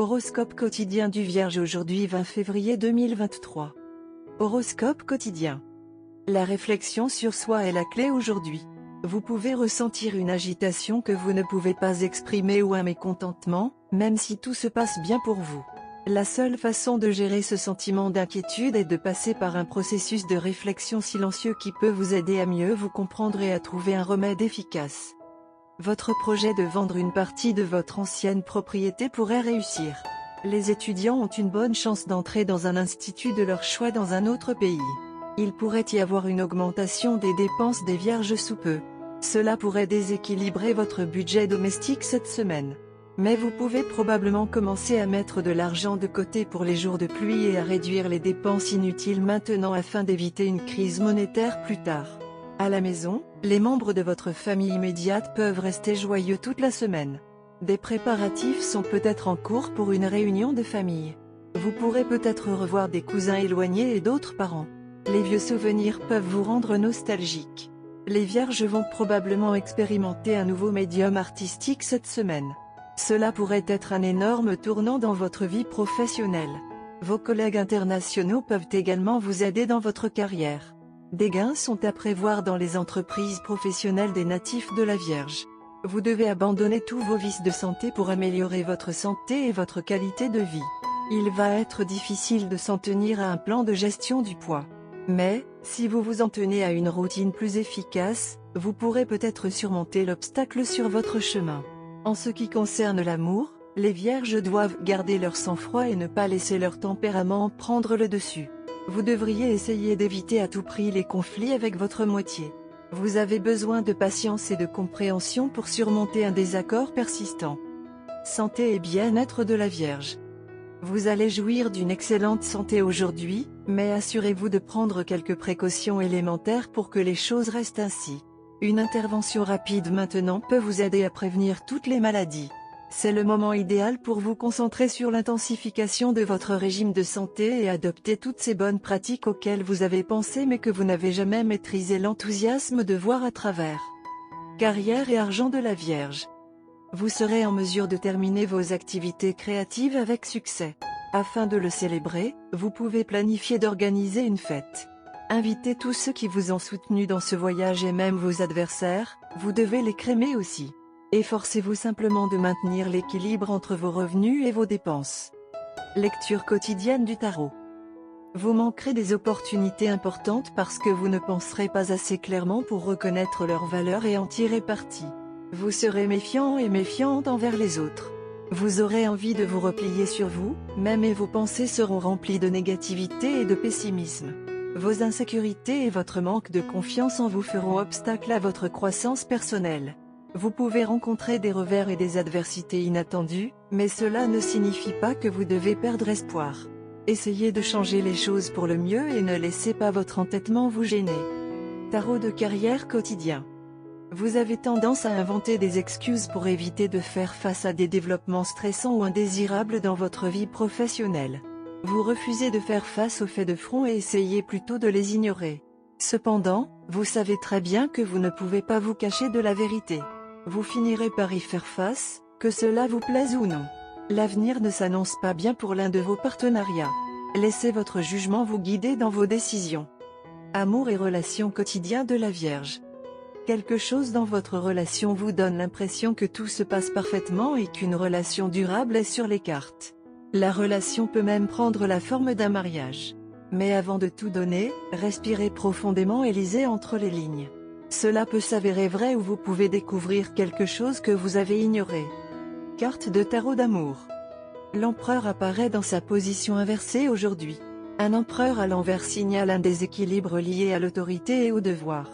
Horoscope quotidien du Vierge aujourd'hui 20 février 2023. Horoscope quotidien. La réflexion sur soi est la clé aujourd'hui. Vous pouvez ressentir une agitation que vous ne pouvez pas exprimer ou un mécontentement, même si tout se passe bien pour vous. La seule façon de gérer ce sentiment d'inquiétude est de passer par un processus de réflexion silencieux qui peut vous aider à mieux vous comprendre et à trouver un remède efficace. Votre projet de vendre une partie de votre ancienne propriété pourrait réussir. Les étudiants ont une bonne chance d'entrer dans un institut de leur choix dans un autre pays. Il pourrait y avoir une augmentation des dépenses des Vierges sous peu. Cela pourrait déséquilibrer votre budget domestique cette semaine. Mais vous pouvez probablement commencer à mettre de l'argent de côté pour les jours de pluie et à réduire les dépenses inutiles maintenant afin d'éviter une crise monétaire plus tard. À la maison, les membres de votre famille immédiate peuvent rester joyeux toute la semaine. Des préparatifs sont peut-être en cours pour une réunion de famille. Vous pourrez peut-être revoir des cousins éloignés et d'autres parents. Les vieux souvenirs peuvent vous rendre nostalgique. Les Vierges vont probablement expérimenter un nouveau médium artistique cette semaine. Cela pourrait être un énorme tournant dans votre vie professionnelle. Vos collègues internationaux peuvent également vous aider dans votre carrière. Des gains sont à prévoir dans les entreprises professionnelles des natifs de la Vierge. Vous devez abandonner tous vos vices de santé pour améliorer votre santé et votre qualité de vie. Il va être difficile de s'en tenir à un plan de gestion du poids. Mais, si vous vous en tenez à une routine plus efficace, vous pourrez peut-être surmonter l'obstacle sur votre chemin. En ce qui concerne l'amour, les Vierges doivent garder leur sang-froid et ne pas laisser leur tempérament prendre le dessus. Vous devriez essayer d'éviter à tout prix les conflits avec votre moitié. Vous avez besoin de patience et de compréhension pour surmonter un désaccord persistant. Santé et bien-être de la Vierge. Vous allez jouir d'une excellente santé aujourd'hui, mais assurez-vous de prendre quelques précautions élémentaires pour que les choses restent ainsi. Une intervention rapide maintenant peut vous aider à prévenir toutes les maladies. C'est le moment idéal pour vous concentrer sur l'intensification de votre régime de santé et adopter toutes ces bonnes pratiques auxquelles vous avez pensé mais que vous n'avez jamais maîtrisé l'enthousiasme de voir à travers. Carrière et argent de la Vierge. Vous serez en mesure de terminer vos activités créatives avec succès. Afin de le célébrer, vous pouvez planifier d'organiser une fête. Invitez tous ceux qui vous ont soutenu dans ce voyage et même vos adversaires, vous devez les crémer aussi. Efforcez-vous simplement de maintenir l'équilibre entre vos revenus et vos dépenses. Lecture quotidienne du tarot. Vous manquerez des opportunités importantes parce que vous ne penserez pas assez clairement pour reconnaître leur valeur et en tirer parti. Vous serez méfiant et méfiante envers les autres. Vous aurez envie de vous replier sur vous, même et vos pensées seront remplies de négativité et de pessimisme. Vos insécurités et votre manque de confiance en vous feront obstacle à votre croissance personnelle. Vous pouvez rencontrer des revers et des adversités inattendues, mais cela ne signifie pas que vous devez perdre espoir. Essayez de changer les choses pour le mieux et ne laissez pas votre entêtement vous gêner. Tarot de carrière quotidien. Vous avez tendance à inventer des excuses pour éviter de faire face à des développements stressants ou indésirables dans votre vie professionnelle. Vous refusez de faire face aux faits de front et essayez plutôt de les ignorer. Cependant, vous savez très bien que vous ne pouvez pas vous cacher de la vérité. Vous finirez par y faire face, que cela vous plaise ou non. L'avenir ne s'annonce pas bien pour l'un de vos partenariats. Laissez votre jugement vous guider dans vos décisions. Amour et relations quotidiens de la Vierge. Quelque chose dans votre relation vous donne l'impression que tout se passe parfaitement et qu'une relation durable est sur les cartes. La relation peut même prendre la forme d'un mariage. Mais avant de tout donner, respirez profondément et lisez entre les lignes. Cela peut s'avérer vrai ou vous pouvez découvrir quelque chose que vous avez ignoré. Carte de tarot d'amour. L'empereur apparaît dans sa position inversée aujourd'hui. Un empereur à l'envers signale un déséquilibre lié à l'autorité et au devoir.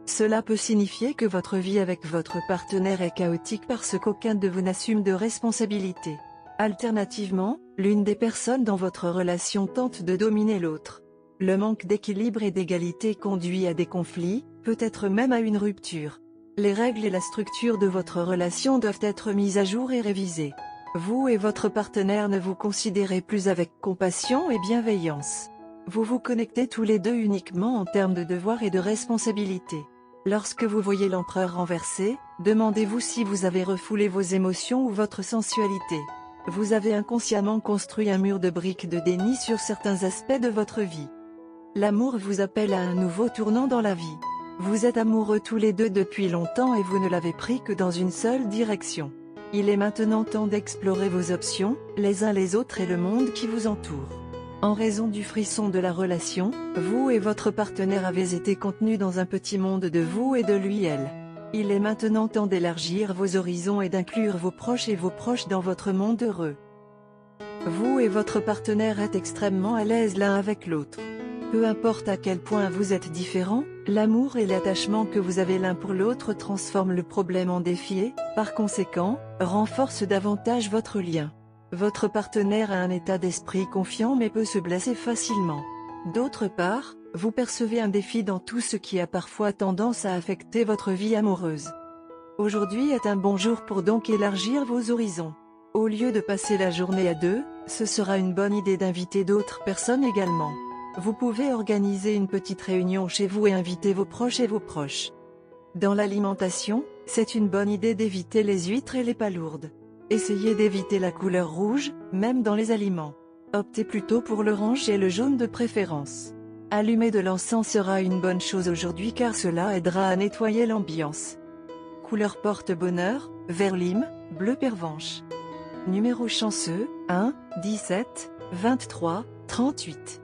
Cela peut signifier que votre vie avec votre partenaire est chaotique parce qu'aucun de vous n'assume de responsabilité. Alternativement, l'une des personnes dans votre relation tente de dominer l'autre. Le manque d'équilibre et d'égalité conduit à des conflits, peut-être même à une rupture. Les règles et la structure de votre relation doivent être mises à jour et révisées. Vous et votre partenaire ne vous considérez plus avec compassion et bienveillance. Vous vous connectez tous les deux uniquement en termes de devoir et de responsabilité. Lorsque vous voyez l'empereur renversé, demandez-vous si vous avez refoulé vos émotions ou votre sensualité. Vous avez inconsciemment construit un mur de briques de déni sur certains aspects de votre vie. L'amour vous appelle à un nouveau tournant dans la vie. Vous êtes amoureux tous les deux depuis longtemps et vous ne l'avez pris que dans une seule direction. Il est maintenant temps d'explorer vos options, les uns les autres et le monde qui vous entoure. En raison du frisson de la relation, vous et votre partenaire avez été contenus dans un petit monde de vous et de lui-elle. Il est maintenant temps d'élargir vos horizons et d'inclure vos proches dans votre monde heureux. Vous et votre partenaire êtes extrêmement à l'aise l'un avec l'autre. Peu importe à quel point vous êtes différents, l'amour et l'attachement que vous avez l'un pour l'autre transforment le problème en défi et, par conséquent, renforcent davantage votre lien. Votre partenaire a un état d'esprit confiant mais peut se blesser facilement. D'autre part, vous percevez un défi dans tout ce qui a parfois tendance à affecter votre vie amoureuse. Aujourd'hui est un bon jour pour donc élargir vos horizons. Au lieu de passer la journée à deux, ce sera une bonne idée d'inviter d'autres personnes également. Vous pouvez organiser une petite réunion chez vous et inviter vos proches. Dans l'alimentation, c'est une bonne idée d'éviter les huîtres et les palourdes. Essayez d'éviter la couleur rouge, même dans les aliments. Optez plutôt pour l'orange et le jaune de préférence. Allumer de l'encens sera une bonne chose aujourd'hui car cela aidera à nettoyer l'ambiance. Couleur porte-bonheur, vert lime, bleu pervenche. Numéro chanceux, 1, 17, 23, 38.